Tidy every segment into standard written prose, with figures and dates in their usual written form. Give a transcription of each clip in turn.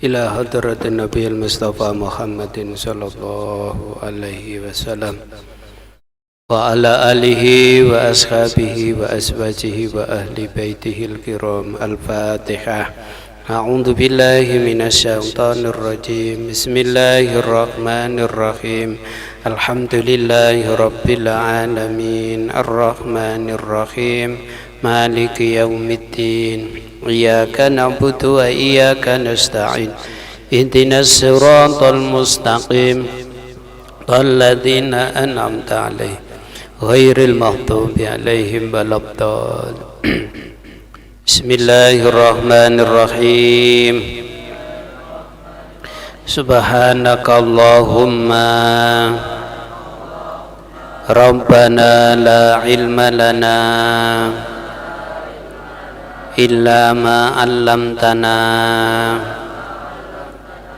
إلى حضرة النبي المصطفى محمد صلى الله عليه وسلم وعلى آله وأصحابه وأزواجه وأهل بيته الكرام. الفاتحة. أعوذ بالله من الشيطان الرجيم. بسم الله الرحمن الرحيم. الحمد لله رب العالمين الرحمن الرحيم مالك يوم الدين إياك نعبد وإياك نستعين اهدنا الصراط المستقيم الذين أنعمت عليهم غير المغضوب عليهم ولا الضالين. بسم الله الرحمن الرحيم. سبحانك اللهم ربنا لا علم لنا إلا ما علمتنا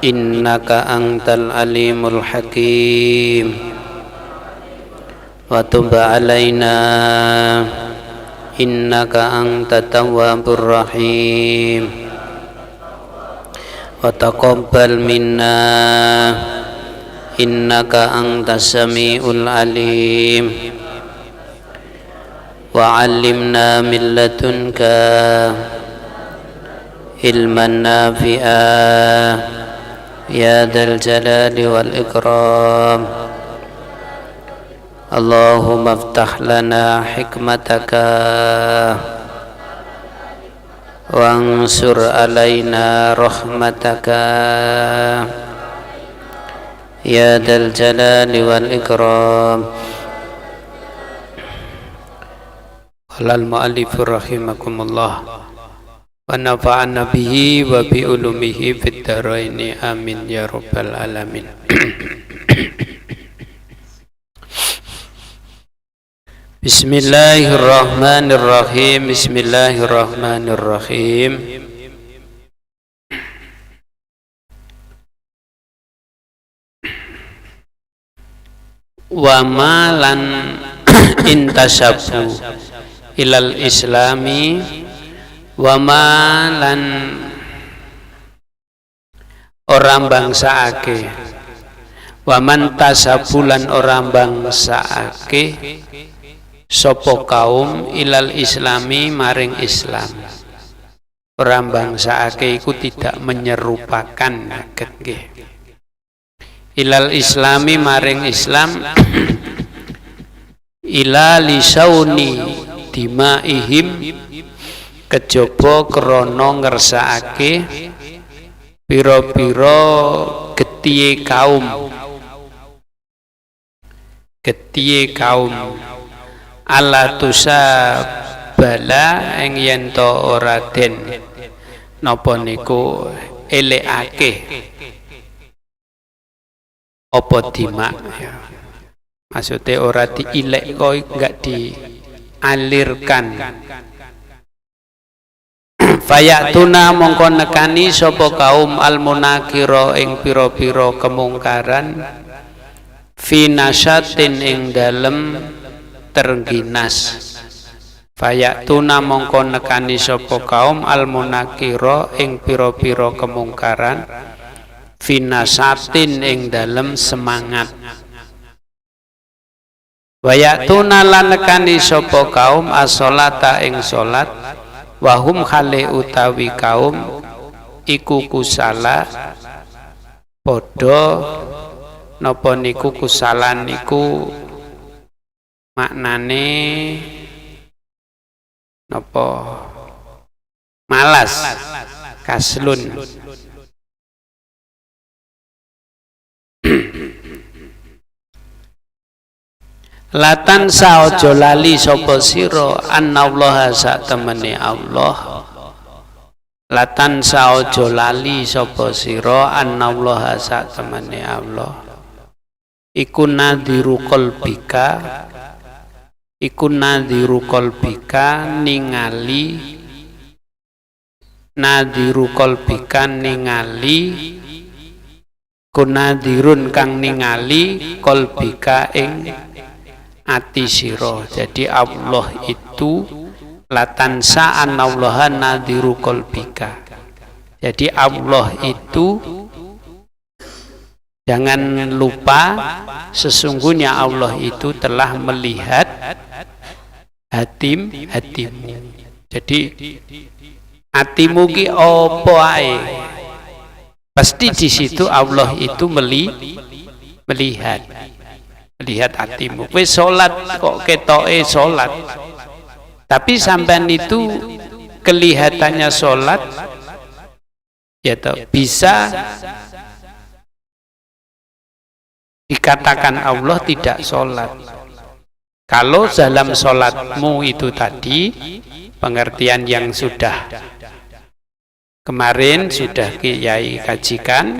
إنك أنت العليم الحكيم وتب علينا إنك أنت التواب الرحيم وتقبل منا إنك أنت السميع العليم وعلمنا من لدنك علما نافعا يا ذا الجلال والإكرام. اللهم افتح لنا حكمتك وانصر علينا رحمتك يا ذا الجلال والإكرام. قال المؤلف رحمكم الله ونفعنا به وبعلومه في الدارين آمين يا رب العالمين. Bismillahirrahmanirrahim. Bismillahirrahmanirrahim. Wa malan intasabu ilal islami wa malan orang bangsaake wa man tasabulan orang bangsaake sopo kaum ilal islami maring Islam. Orang bangsaake iku tidak menyerupakan nggih. Ilal islami maring Islam ila lisauni dimaihim kejaba krana ngersakake pira-pira getihe kaum ala tusabala ing yen to ora den napa niku elekake apa dimak ya. Maksudnya ora diilek kok enggak dialirkan. Fayatuna mongko nekani sapa kaum almunakira ing pira-pira kemungkaran finasyatin ing dalem terginas. Fayatuna mongko nekani sapa kaum almunakira ing pira-pira kemungkaran finasatin ing dalem semangat. Wayatuna lan nekani sapa kaum as-sholata ing salat wahum khale utawi kaum iku kusala padha napa niku kusalan niku maknane napa malas kaslun. Latan saojo lali sapa sira annallaha sak temene Allah. Latan saojo lali sapa sira annallaha sak temene Allah. Iku nadhiru qalbika ningali kunadirun kang ningali qalbika ing ati sira. Jadi Allah itu latansa anallaha nadhiru qalbika. Jadi Allah itu jangan lupa sesungguhnya Allah itu telah melihat hatimu. Jadi hatimu ki opo ae, pasti di situ Allah itu melihat hatimu. Wis salat kok ketoke salat, tapi sampean itu kelihatannya salat, ya toh, bisa dikatakan Allah tidak sholat. Kalau dalam sholatmu itu tadi, pengertian yang sudah kemarin sudah Kiai kajikan,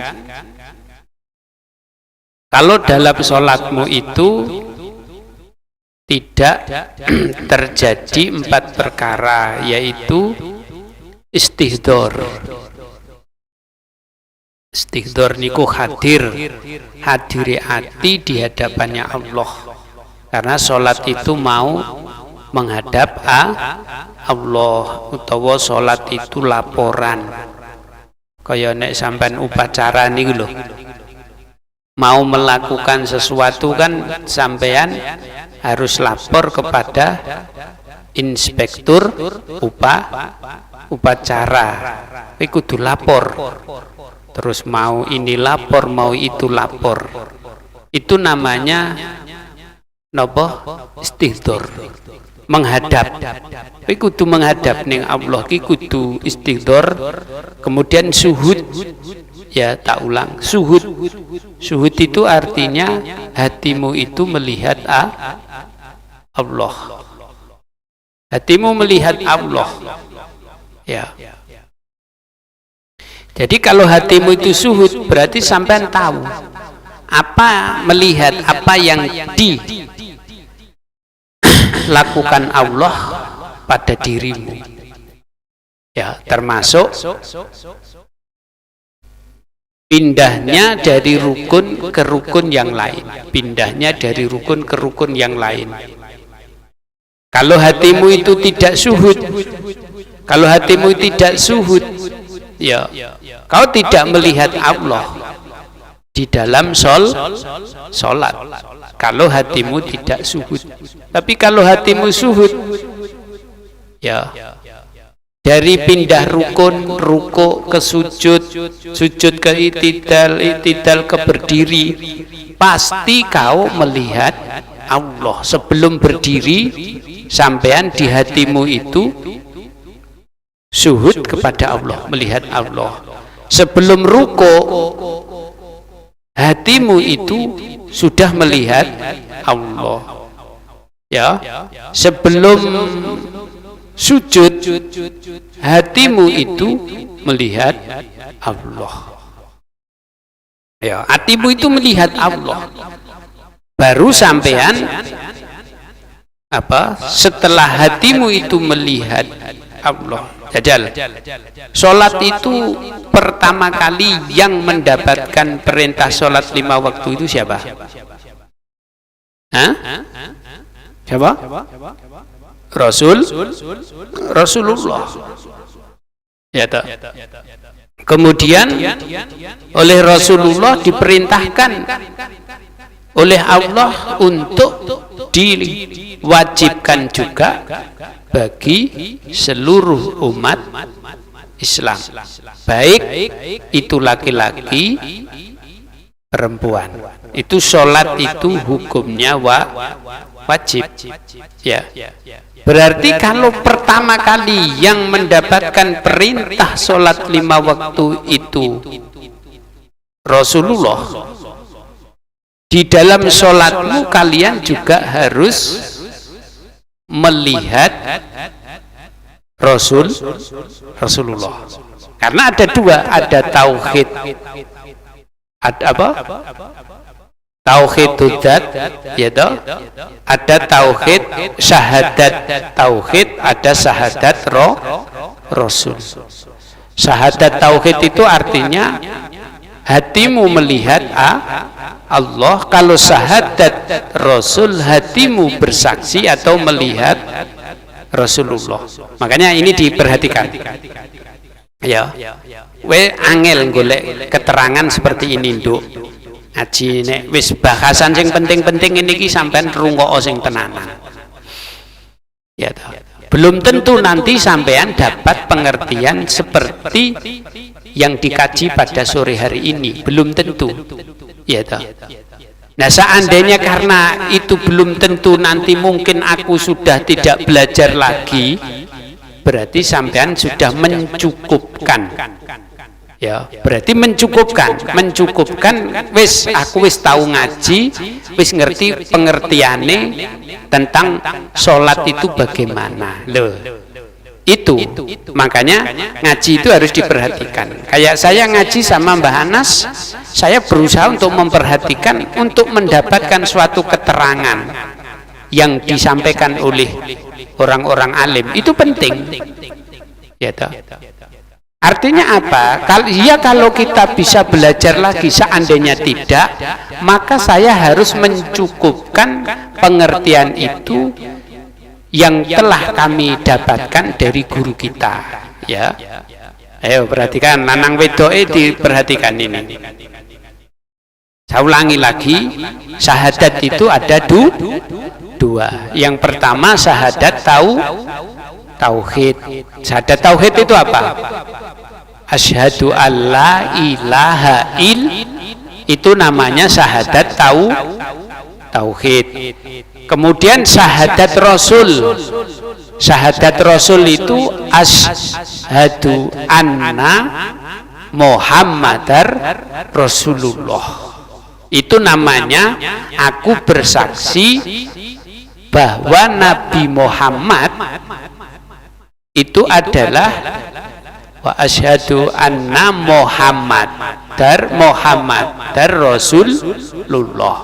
kalau dalam sholatmu itu tidak terjadi 4 perkara, yaitu istihdor. Istighfar niku hadiri hati di hadapannya Allah, karena sholat itu mau menghadap Allah, utawa sholat itu laporan. Kaya nek sampean upacara niku lho, mau melakukan sesuatu kan sampean harus lapor kepada inspektur upacara. Iku kudu lapor. Terus mau ini lapor, mau itu lapor. Itu namanya napa? Istighfar. Menghadap. Kowe kudu menghadap ning Allah ki kudu istighfar. Kemudian suhud. Ya, tak ulang. Suhud. Suhud itu artinya hatimu itu melihat Allah. Hatimu melihat Allah. Ya. Jadi kalau hatimu itu suhud, berarti sampean tahu apa, melihat apa yang dilakukan Allah pada dirimu. Ya, termasuk pindahnya dari rukun ke rukun yang lain. Pindahnya dari rukun ke rukun yang lain. Kalau hatimu itu tidak suhud, ya, kau tidak melihat Allah di dalam sholat. Kalau hatimu tidak suhud. Tapi kalau hatimu suhud, ya, dari pindah ruko ke sujud ke itidal ke berdiri, pasti kau melihat Allah. Sebelum berdiri, sampean di hatimu itu suhud kepada Allah, melihat Allah. Sebelum ruko, hatimu itu sudah melihat Allah. Ya, sebelum sujud, hatimu itu melihat Allah. Ya, hatimu itu melihat Allah. Baru sampean setelah hatimu itu melihat Allah. Jajal. Sholat itu pertama kali yang mendapatkan perintah sholat 5 waktu itu siapa? Siapa? Rasulullah. Ya tak? Kemudian oleh Rasulullah diperintahkan oleh Allah untuk diwajibkan juga bagi seluruh umat Islam, baik itu laki-laki perempuan. Itu sholat itu hukumnya wajib. Ya. Berarti kalau pertama kali yang mendapatkan perintah sholat 5 waktu itu Rasulullah, di dalam sholatmu kalian juga harus melihat Rasulullah. Karena ada 2, ada tauhid, ada apa? Tauhid dzat, ya toh? Ada tauhid syahadat tauhid, ada syahadat Rasul. Syahadat tauhid itu artinya hatimu melihat Allah. Kalau syahadat Rasul, hatimu bersaksi atau melihat Rasulullah. Makanya ini diperhatikan. Ya, we angel golek keterangan seperti ini nduk. Ngaji nek wis bahasan sing penting-penting ini ki sampean rungokno sing tenanan. Ya toh. Belum tentu nanti sampean dapat pengertian seperti yang dikaji pada sore hari ini, belum tentu. Ya toh. Nah, seandainya karena itu belum tentu nanti mungkin aku sudah tidak belajar lagi, berarti sampean sudah mencukupkan. Ya, berarti mencukupkan wis aku wis tahu ngaji, wis ngerti pengertiane tentang sholat itu bagaimana. Loh, itu makanya ngaji itu harus diperhatikan. Kayak saya ngaji sama Mbah Anas, saya berusaha untuk memperhatikan untuk mendapatkan suatu keterangan yang disampaikan oleh orang-orang alim, itu penting. Ya toh. Artinya apa? Kalau kita bisa belajar lagi, seandainya tidak, maka saya harus mencukupkan pengertian itu yang telah kami dapatkan dari guru kita. Ya, ayo perhatikan, lanang wedoke diperhatikan ini. Saya ulangi lagi, syahadat itu ada dua. Yang pertama syahadat tauhid. Syahadat tauhid itu apa? Asyhadu alla ilaha itu namanya syahadat tauhid. Kemudian syahadat rasul. Syahadat rasul itu asyhadu anna Muhammadar Rasulullah. Itu namanya aku bersaksi bahwa Nabi Muhammad itu adalah wa asyhadu anna Muhammadar Rasulullah.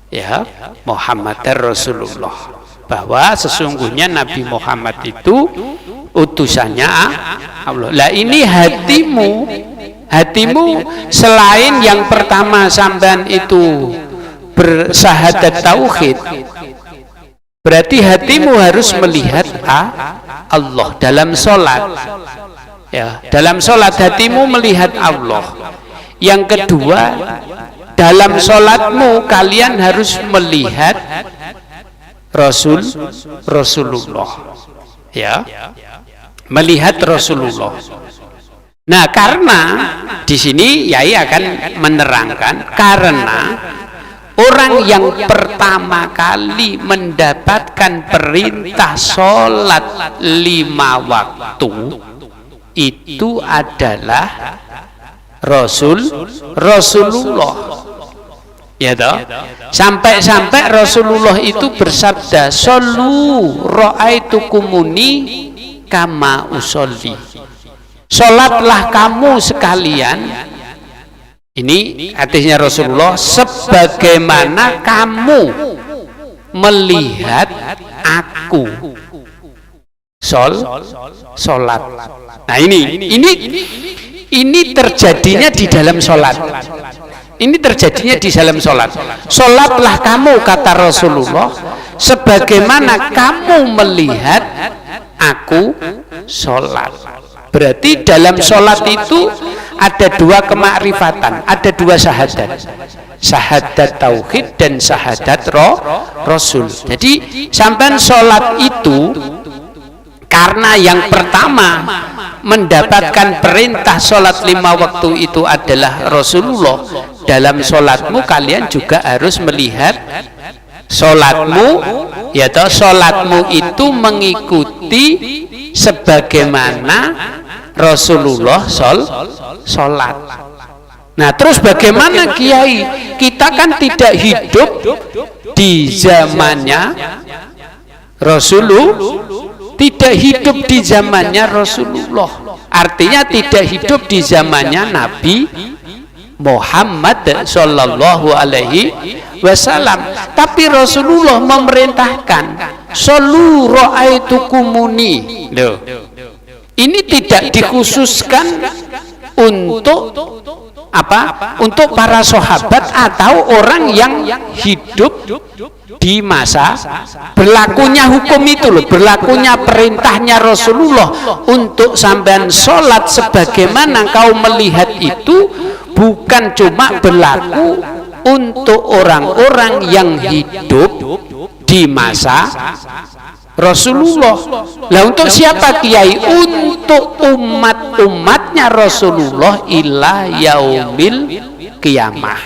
Ya, Muhammadar Rasulullah, bahwa sesungguhnya Nabi Muhammad itu utusannya Allah. Lah ini hatimu selain yang pertama sampean itu bersyahadat tauhid, berarti hatimu harus melihat Allah dalam sholat. Ya, dalam sholat hatimu melihat Allah. Yang kedua, dalam sholatmu kalian harus melihat Rasulullah. Ya, melihat Rasulullah. Nah, karena di sini Yai akan menerangkan, karena orang yang pertama kali mendapatkan perintah sholat 5 waktu itu adalah Rasulullah. Ya toh? Sampai Rasulullah itu bersabda, "Shollu ra'aitukumuni kama usolli." Sholatlah kamu sekalian. Ini hadisnya Rasulullah, sebagaimana kamu melihat aku sholat. Nah ini terjadinya di dalam sholat. Ini terjadinya di dalam sholat. Sholatlah kamu, kata Rasulullah, sebagaimana kamu melihat aku sholat. Berarti dalam sholat itu ada 2 kemakrifatan, ada 2 syahadat, syahadat tauhid dan syahadat Rasul. Jadi sampai sholat itu, karena yang pertama mendapatkan perintah sholat 5 waktu itu adalah Rasulullah, dalam sholatmu kalian juga harus melihat sholatmu, ya toh, sholatmu itu mengikuti sebagaimana Rasulullah sholat. Nah, terus bagaimana Kiai? Kita kan tidak hidup di zamannya Rasulullah, tidak hidup di zamannya Rasulullah. Artinya tidak hidup di zamannya Nabi Muhammad sallallahu alaihi wasallam. Tapi Rasulullah memerintahkan, "Shollu ra'aitukumuni." Loh, ini tidak dikhususkan untuk apa? Untuk para sahabat atau orang yang hidup di masa berlakunya hukum itu loh, berlakunya perintahnya Rasulullah untuk sampean sholat sebagaimana kau melihat itu bukan cuma berlaku untuk orang-orang yang hidup di masa Rasulullah. Lah untuk siapa kiai? Untuk umat-umatnya Rasulullah ila yaumil qiyamah,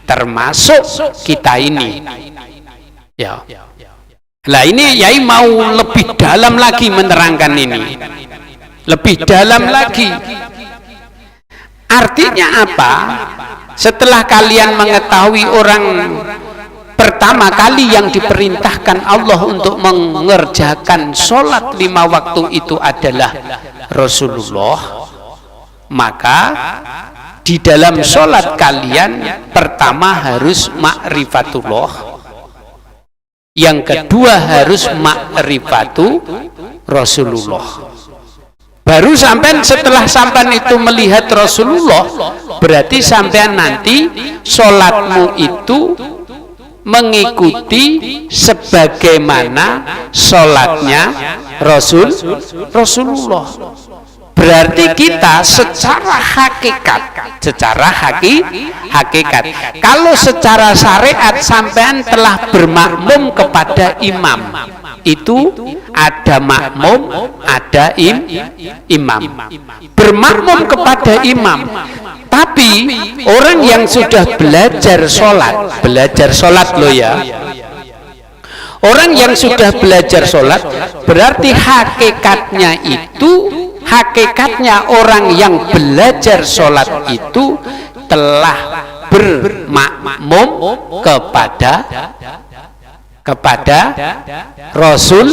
termasuk kita ini. Ya. Lah ini Yai mau lebih dalam lagi menerangkan ini. Lebih dalam lagi. Artinya apa? Setelah kalian mengetahui orang pertama kali yang diperintahkan Allah untuk mengerjakan sholat 5 waktu itu adalah Rasulullah, maka di dalam sholat kalian pertama harus ma'rifatullah, yang kedua harus ma'rifatu Rasulullah. Baru sampean setelah sampean itu melihat Rasulullah, berarti sampean nanti sholatmu itu mengikuti sebagaimana sholatnya Rasulullah. Berarti kita secara hakikat, kalau secara syariat sampean telah bermakmum kepada imam, itu ada makmum, ada imam. Bermakmum kepada imam. Tapi orang yang sudah belajar sholat loh ya. Orang yang sudah belajar sholat berarti hakikatnya orang yang belajar sholat itu telah bermakmum kepada Rasul.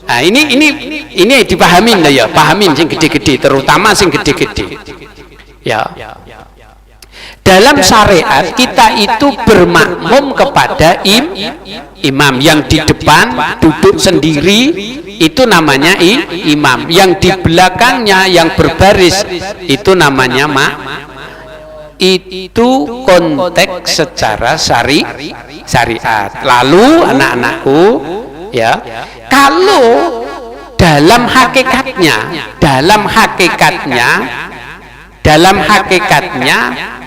Nah, ini dipahamin ya, pahamin sing gede-gede, terutama sing gede-gede. Ya. Dalam syariat kita itu bermakmum kepada imam. Yang di depan duduk sendiri itu namanya imam. Yang di belakangnya yang berbaris itu namanya itu konteks secara syariat. Lalu anak-anakku ya, kalau dalam hakikatnya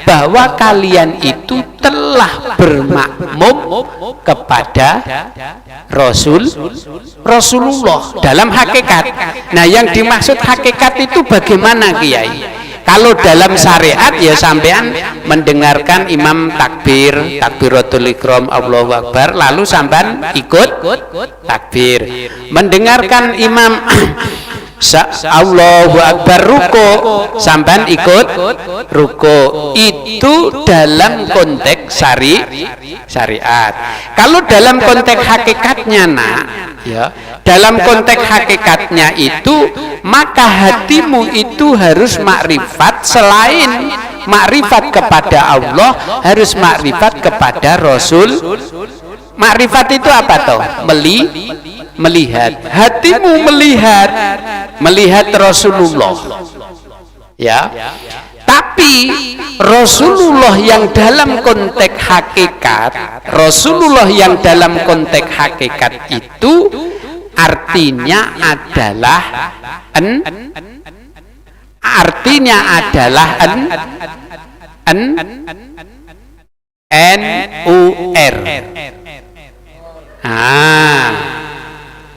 bahwa kalian itu telah bermakmum kepada Rasulullah dalam hakikat. Nah, yang dimaksud hakikat itu bagaimana Kiai? Kalau dalam syariat ya sampean mendengarkan imam takbiratul ihram Allahu Akbar, lalu sampean ikut takbir. Mendengarkan imam Allahu Akbar ruko, sampean ikut ruko. Itu dalam konteks syariat. Kalau dalam konteks hakikatnya ya, dalam konteks hakikatnya itu maka hatimu itu harus makrifat. Selain makrifat kepada Allah, harus makrifat kepada Rasul. Makrifat itu apa toh? Melihat. Hatimu melihat Rasulullah. Ya. Tapi Rasulullah yang dalam konteks hakikat, itu artinya adalah NUR.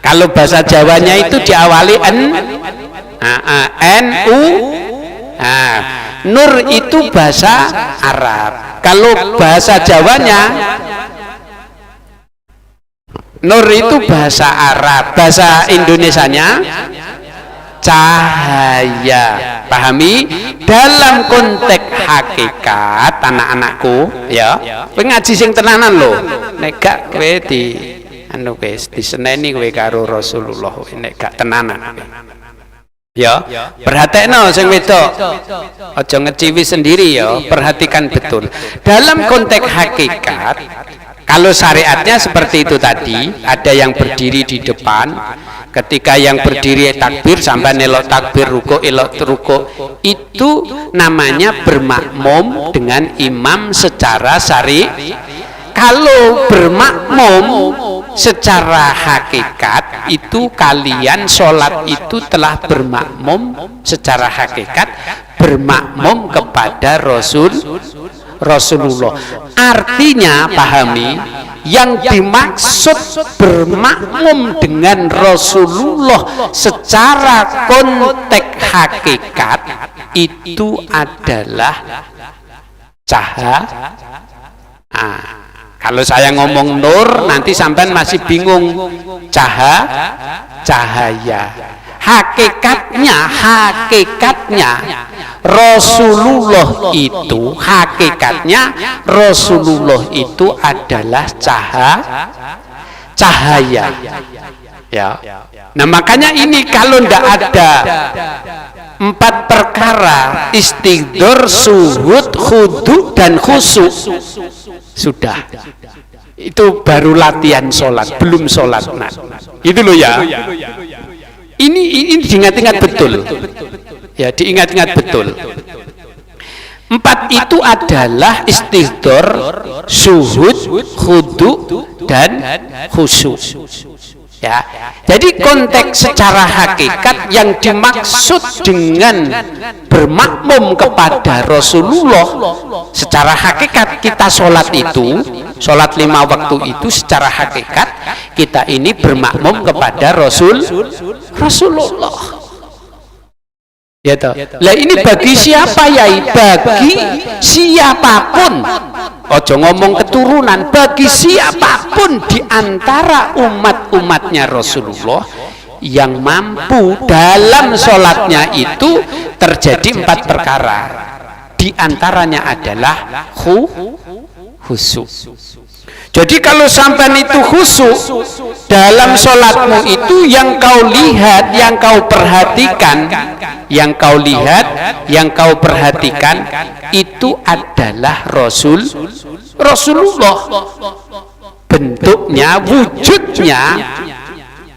Kalau bahasa Jawanya itu diawali NU. Nur itu bahasa Arab. Kalau bahasa Jawanya Nur itu bahasa Arab. Bahasa Indonesianya cahaya. Pahami? Dalam konteks hakikat anak-anakku ya. Kowe ngaji sing tenanan lho. Nek gak kowe diseneni kowe karo Rasulullah nek gak tenanan. Ya, perhatekno sing wedok. Aja ngeciwi sendiri ya, perhatikan betul. Dalam konteks hakikat Kalau syariatnya seperti itu tadi, ada yang berdiri di depan, ketika yang berdiri takbir sampai nelok takbir, ruko elok ruko, itu namanya bermakmum dengan imam secara syari. Kalau bermakmum secara hakikat itu kalian sholat itu telah bermakmum secara hakikat, bermakmum kepada Rasulullah. Artinya pahami, yang dimaksud bermakmum dengan Rasulullah secara konteks hakikat itu adalah cahaya. Kalau saya ngomong nur, nanti sampean masih bingung. Cahaya. Hakikatnya Rasulullah itu adalah cahaya. Ya. Nah, makanya ini kalau ndak ada 4 perkara, istighfar, syuhud, khudu dan khusyuk, sudah. Itu baru latihan sholat, belum sholat. Nah, itu loh ya. Ini diingat-ingat betul. Ya, diingat-ingat betul. 4 itu adalah istighfar, syuhud, khudu dan khusyuk. Ya. Jadi konteks secara hakikat yang dimaksud dengan bermakmum kepada Rasulullah secara hakikat, kita sholat itu, sholat 5 waktu itu secara hakikat kita ini bermakmum kepada Rasulullah. Ya toh. Lah ini bagi siapa ya? Bagi siapapun. Ojo ngomong keturunan, bagi siapapun di antara umat-umatnya Rasulullah yang mampu dalam sholatnya itu terjadi 4 perkara. Di antaranya adalah khusyuk. Jadi kalau sampai itu khusyuk dalam sholatmu itu, yang kau lihat, yang kau perhatikan, yang kau perhatikan itu adalah Rasulullah. Bentuknya, wujudnya,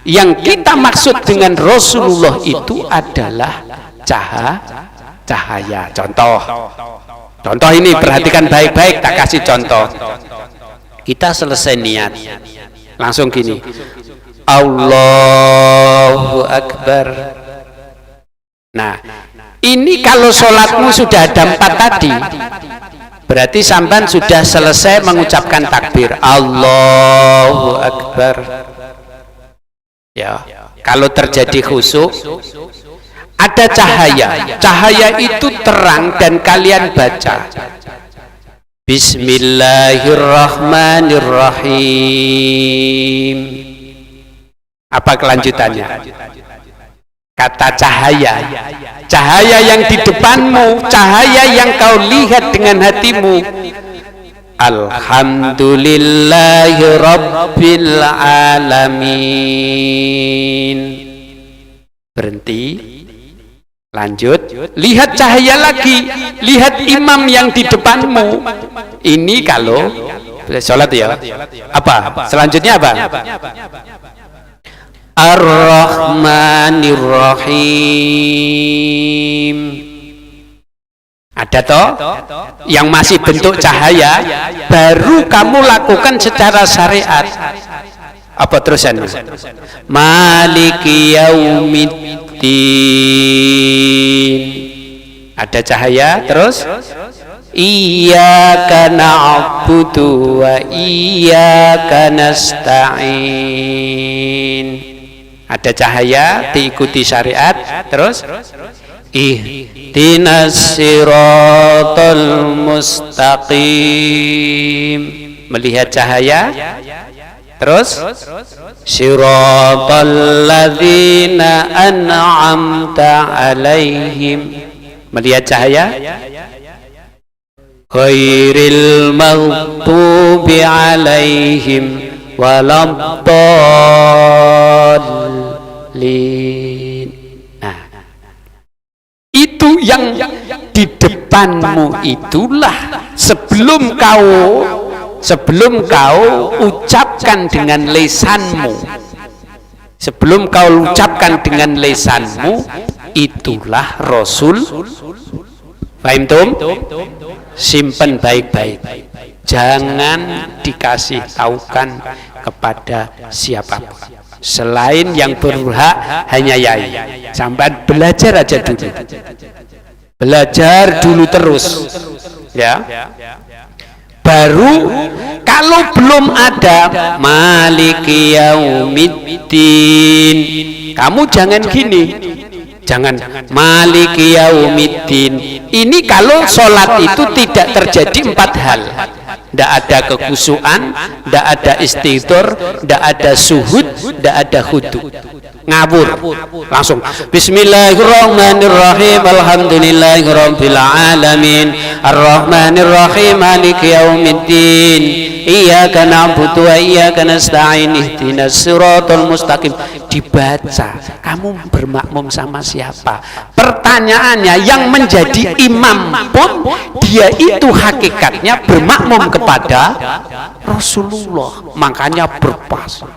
yang kita maksud dengan Rasulullah itu adalah cahaya. Contoh ini perhatikan baik-baik, tak kasih contoh. Kita selesai niat, langsung gini, Allahu Akbar. Nah, ini kalau sholatmu sudah ada 4 tadi, berarti sampan sudah selesai mengucapkan takbir, Allahu Akbar. Ya, kalau terjadi khusyuk, ada cahaya itu terang dan kalian baca. Bismillahirrahmanirrahim. Apa kelanjutannya? Kata cahaya yang di depanmu, cahaya yang kau lihat dengan hatimu. Alhamdulillahi Rabbil Alamin. Berhenti. Lanjut, lihat cahaya lagi, lihat imam yang di depanmu. Ini kalau sholat ya. Apa? Selanjutnya apa? Ar-Rahmanir-Rahim. Ada toh? Yang masih bentuk cahaya, baru kamu lakukan secara syariat. Apa terusannya? Maliki Yaumiddin. Ada cahaya, terus Iyyaka na'budu wa iyyaka nasta'in. Ada cahaya, diikuti syariat, terus Ihdinas siratal mustaqim. Melihat cahaya, terus siratal ladzina an'amta alaihim. Melihat cahaya, ghairil maghdubi alaihim waladdallin. Nah, itu yang di depanmu itulah sebelum kau sebelum kau ucapkan dengan lisanmu, sebelum kau ucapkan dengan lisanmu, itulah Rasul. Paham tum? Simpen baik-baik, jangan dikasih tahukan kepada siapapun selain yang berhak, hanya yai. Sampai belajar aja dulu, belajar dulu terus ya, baru kalau belum ada Maliki Yaumiddin, kamu jangan gini, jangan Maliki Yaumiddin. Ini kalau sholat itu tidak terjadi 4 hal, tidak ada kekhusyuan, tidak ada istighfar, tidak ada suhud, tidak ada khudu, ngawur langsung Bismillahirrahmanirrahim, alhamdulillahirabbil alamin, arrahmanirrahim, maliki yaumiddin, iyyaka na'budu wa iyyaka nasta'in, ihdinas siratal mustaqim. Dibaca, kamu bermakmum sama siapa? Pertanyaannya, yang menjadi imam pun dia itu hakikatnya bermakmum kepada Rasulullah, makanya berpuasa.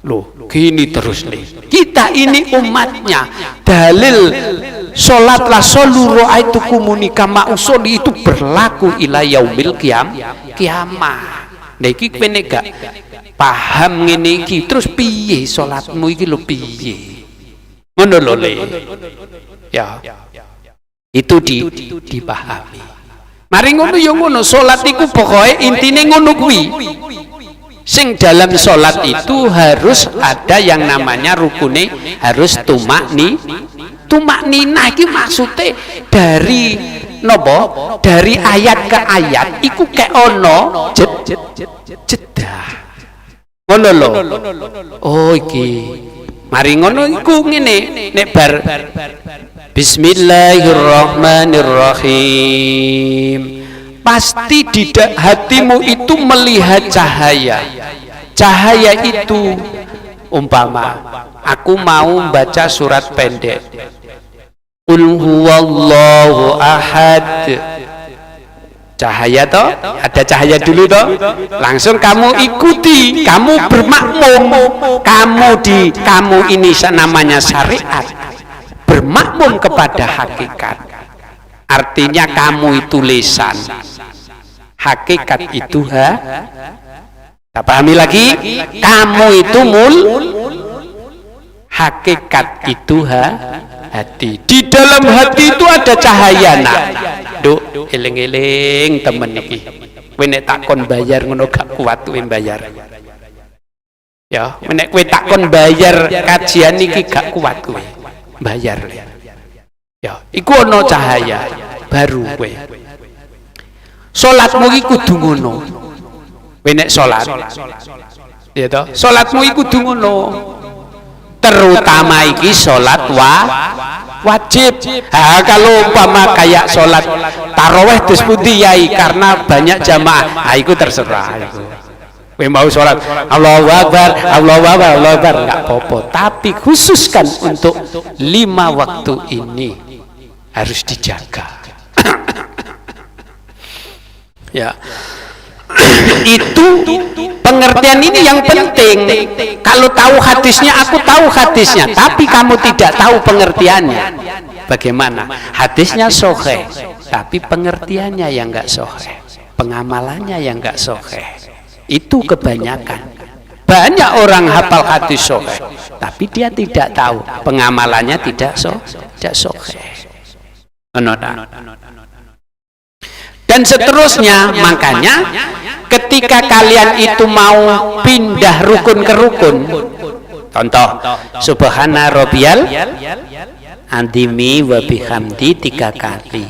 Loh, gini terus nih. Kita ini umatnya. Dalil sholatlah shollu ra'aitukumuni kama usolli itu berlaku ila yaumil kiamah. Nah iki kene gak paham ngene iki, terus piye sholatmu iki lho piye? Ngono lho Le. Ya. Itu dipahami. Mari ngono ya ngono, sholat iku pokoke intine ngono kuwi. Sing dalam sholat itu harus ada yang namanya rukune, harus tumakninah. Iki maksudnya dari nopo, dari ayat ke ayat iku kek ono jedah ngono lho. Oh iki mari ngono iku ngene, nek bar Bismillahirrahmanirrahim, pasti di hatimu itu melihat cahaya. Cahaya itu umpama aku mau baca surat pendek, Qul huwallahu ahad. Cahaya toh, ada cahaya dulu toh, langsung kamu ikuti, kamu bermakmum, kamu ini namanya syariat, bermakmum kepada hakikat. Artinya kamu itu lisan, hakikat itu tak pahami lagi, kamu itu hakikat itu hati. Di dalam hati itu ada cahaya. Nak duk eling-eling temen iki, kowe nek takon bayar ngono gak kuat kowe bayar ya, nek kowe takon bayar kajian iki gak kuat kowe bayar ya, iku ono cahaya baru kowe salatmu iki kudu ngono. Kowe nek salat ya toh, salatmu iki kudu ngono, terutama iki salat wajib. Kalau umpama kayak sholat taraweh terus pundi yai karena banyak jamaah, itu terserah. Kowe mau sholat Allahu Akbar, Allahu Akbar, Allahu Akbar, enggak apa-apa, tapi khususkan untuk 5 waktu ini harus dijaga. Ya. Itu pengertian ini yang penting. Kalau tahu hadisnya, aku tahu hadisnya, tapi kamu tidak tahu pengertiannya. Bagaimana? Hadisnya sahih, tapi pengertiannya yang enggak sahih, pengamalannya yang enggak sahih. Itu kebanyakan. Banyak orang hafal hadis sahih, tapi dia tidak tahu pengamalannya tidak sahih. Dan seterusnya. Makanya ketika kalian itu mau pindah rukun ke rukun, contoh subhana rabbiyal azimi wa bihamdi 3 kali,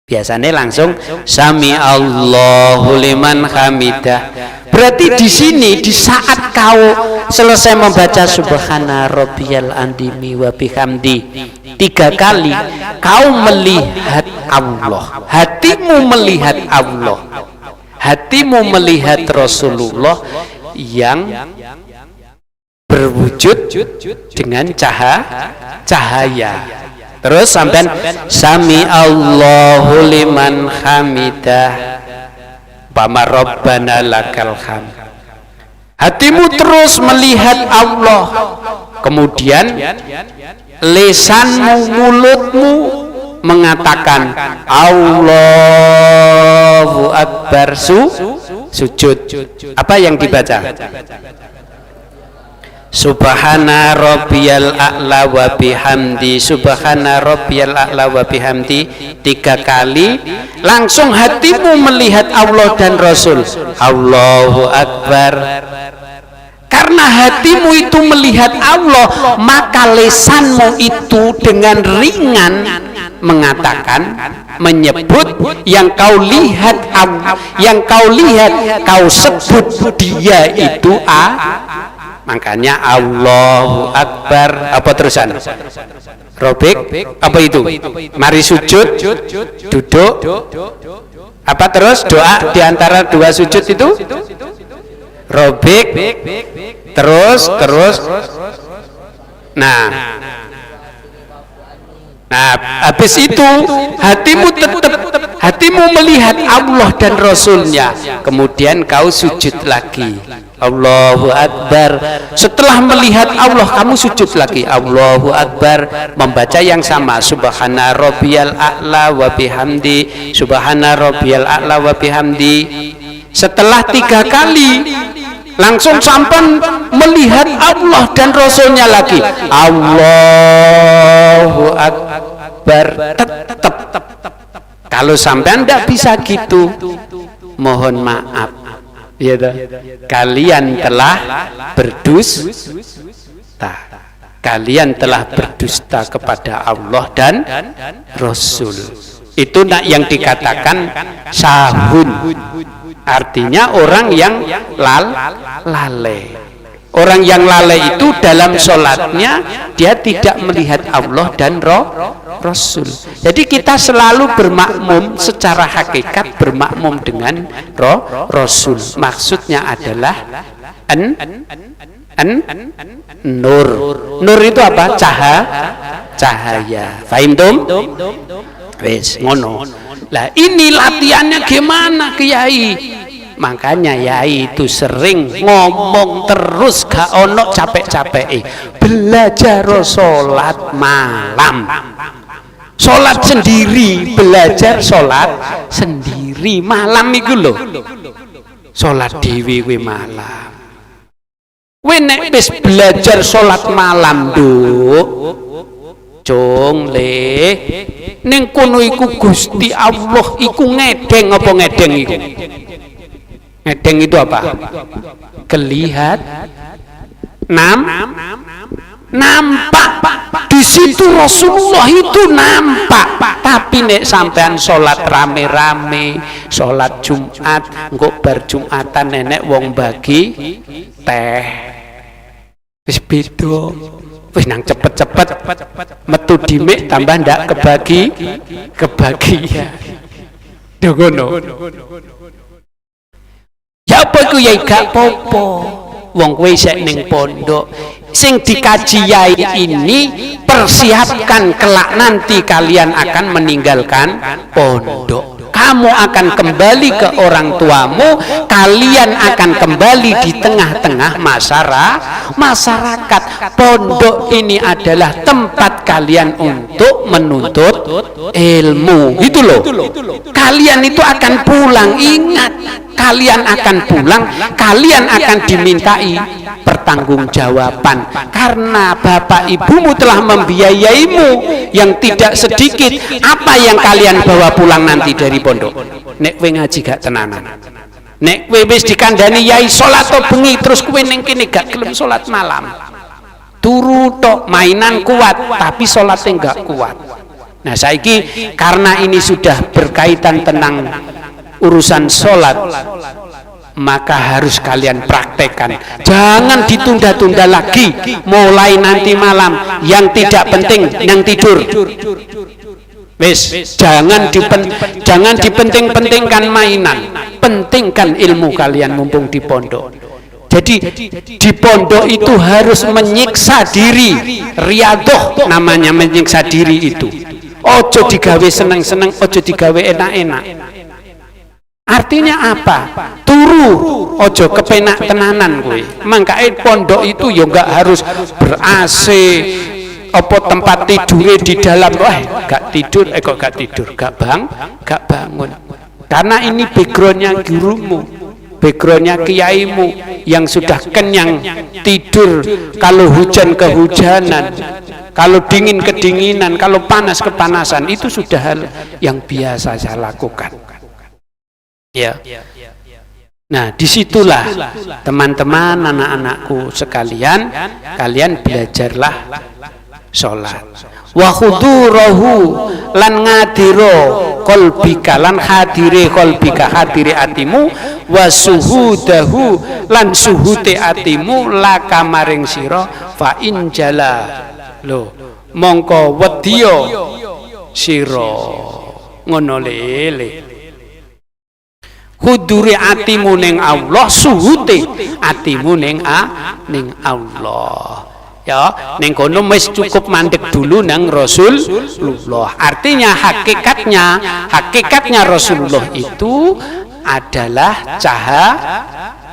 biasanya langsung sami Allahu liman hamidah. Berarti di sini di saat kau selesai membaca subhana rabbiyal azimi wa bihamdi 3 kali, kau melihat Allah, hatimu melihat Allah, hatimu melihat Rasulullah yang berwujud dengan cahaya. Terus sampai sami Allahu liman hamidah Pama Rabbana lakal hamd. Hatimu terus melihat Allah, kemudian lisanmu, mulutmu mengatakan Allahu Akbar, sujud. Apa yang dibaca? Subhana rabbiyal a'la wa bihamdi, subhana rabbiyal a'la wa bihamdi 3 kali. Langsung hatimu melihat Allah dan Rasul. Allahu Akbar. Karena hatimu itu melihat Allah, maka lisanmu itu dengan ringan mengatakan, menyebut yang kau lihat, kau sebut dia itu makanya Allahu Akbar. Apa terusan? Robek apa itu? Mari sujud, duduk. Apa terus doa di antara 2 sujud itu? Robek, terus. Nah, habis itu hatimu melihat Allah dan Rasulnya, kemudian kau sujud lagi. Allahu Akbar. Setelah melihat Allah, kamu sujud lagi. Allahu Akbar, membaca yang sama. Subhana rabbiyal a'la wa bihamdi, subhana rabbiyal a'la wa bihamdi. Setelah 3 kali, langsung sampai melihat Allah dan Rasulnya lagi. Allahu Akbar. Tetap. Kalau sampai Anda bisa gitu, mohon maaf. Ya, kalian telah berdusta. Kalian telah berdusta kepada Allah dan Rasul. Itu yang dikatakan sahun. Artinya orang yang lalai. Orang yang lalai itu dalam sholatnya dia tidak melihat Allah dan Rasul. Jadi kita selalu bermakmum secara hakikat, bermakmum dengan Rasul. Maksudnya adalah nur. Nur itu apa? Cahaya. Fahim tum? Wes ngono. Lah ini latihannya gimana, Kiai? Makanya Yai itu sering ngomong terus gak ono capek-capek. Belajar sholat malam, sholat sendiri, belajar sholat sendiri malam itu loh. Sholat dewi malam. Nek wis belajar sholat malam Cung le ning kono iku Gusti Allah iku ngedeng apa ngedeng iku? Ngedeng itu apa? Nampak. Di situ Rasulullah itu nampak. Tapi nek sampean sholat rame-rame, sholat Jumat, engko bar Jumatan nenek wong bagi teh. Wis beda. Wis nang cepet-cepet metu dimik tambah ndak kebagian. Dogono. Ya apa iku ya gak popo. Wong kowe sik ning pondok sing dikaji yai ini, persiapkan kelak nanti kalian akan meninggalkan pondok. Kamu akan kembali ke orang tuamu, kalian akan kembali di tengah-tengah masyarakat. Pondok ini adalah tempat kalian untuk menuntut ilmu. Itu loh. Kalian itu akan pulang, ingat. Kalian akan pulang, kalian akan dimintai pertanggungjawaban karena bapak ibumu telah membiayaimu yang tidak sedikit. Apa yang kalian bawa pulang nanti dari pondok? Nek kowe ngaji gak tenanan, nek kowe wis dikandani yai salat to bengi terus kowe ning kene gak gelem salat malam, turu tok mainan kuat tapi salatnya enggak kuat. Nah saiki karena ini sudah berkaitan tentang urusan sholat, maka harus kalian praktekkan. Jangan ditunda-tunda lagi. Mulai nanti malam, yang tidak penting yang tidur. Wes, jangan dipenting-pentingkan mainan. Pentingkan ilmu kalian mumpung di pondok. Jadi di pondok itu harus menyiksa diri. Riyadhah namanya menyiksa diri itu. Ojo digawe seneng-seneng, ojo digawe enak-enak. Artinya apa? Turu, ojo kepenak tenanan kowe. Mangkae pondok itu ya enggak harus ber-AC, apa tempat tidurnya di dalam. Wah, gak tidur, kok gak tidur, gak bangun. Karena ini backgroundnya gurumu, backgroundnya kiaimu yang sudah kenyang tidur. Kalau hujan kehujanan, kalau dingin kedinginan, kalau panas kepanasan, itu sudah hal yang biasa saya lakukan. Ya. Nah, disitulah teman-teman, anak-anakku sekalian, kalian belajarlah sholat. Wa khudurahu lan ngadiro qalbika lan hadire qalbika hadire atimu, wa suhudahu lan suhute atimu laka maring sira fa injala lho mongko wedya sira ngono lele. Hudure atimu ning Allah, suhute atimu ning Allah. Ya, ning kono wis cukup mandek dulu nang Rasulullah. Artinya hakikatnya Rasulullah itu adalah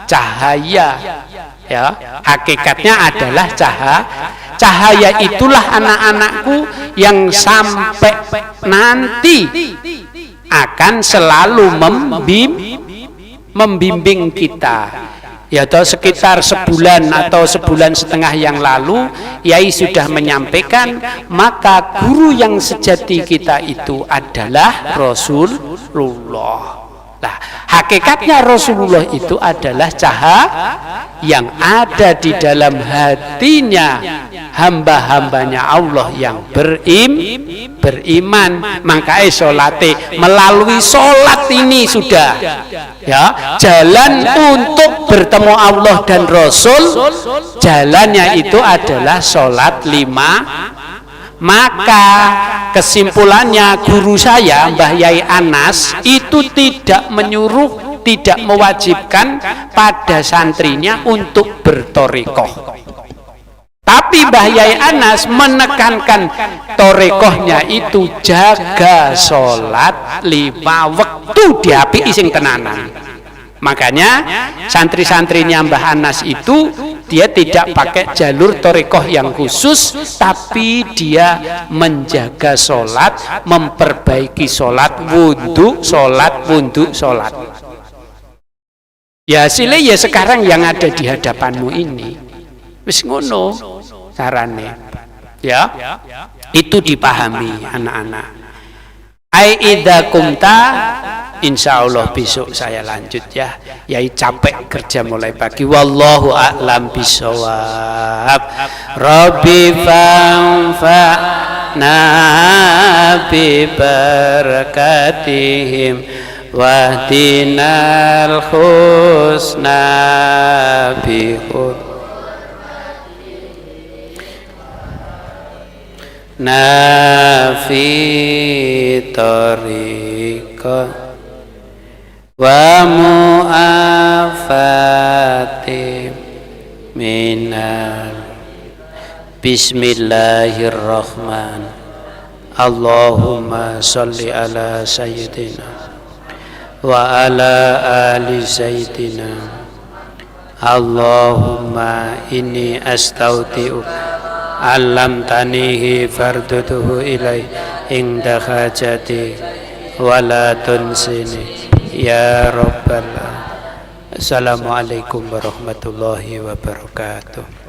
cahaya. Ya, hakikatnya adalah cahaya itulah anak-anakku yang sampai nanti akan selalu membimbing kita. Ya, atau sekitar sebulan atau sebulan setengah yang lalu Yai sudah menyampaikan, maka guru yang sejati kita itu adalah Rasulullah. Nah, hakikatnya Rasulullah itu adalah cahaya yang ada di dalam hatinya hamba-hambanya Allah yang beriman. Makanya sholatnya melalui sholat ini sudah ya jalan untuk bertemu Allah dan Rasul. Jalannya itu adalah sholat 5. Maka kesimpulannya guru saya Mbah Yai Anas itu tidak menyuruh, tidak mewajibkan pada santrinya untuk bertorikoh. Tapi Mbah Yai Anas menekankan torikohnya itu jaga sholat 5 waktu diapiki sing tenanan. Makanya santri-santrinya Mbah Anas itu dia tidak pakai jalur torikoh yang khusus, tapi dia menjaga sholat, memperbaiki sholat, wudhu sholat. Ya hasilnya ya sekarang yang ada di hadapanmu ini. Wis ngono carane. Ya, itu dipahami anak-anak. Ai idza kumta, insyaallah besok saya lanjut ya. Yai capek kerja mulai pagi. Wallahu a'lam bishawab. Rabbi fanfa'na bi barakatihim wahdinal husna bihud nafi tariqa wa mu'afati minal. Bismillahirrahmanirrahim. Allahumma salli ala sayyidina wa ala ali sayyidina. Allahumma inni astaudi'uka alam tanihi fardutuhu ilai inda hajati wala tunsini ya rabbal. Assalamualaikum warahmatullahi wabarakatuh.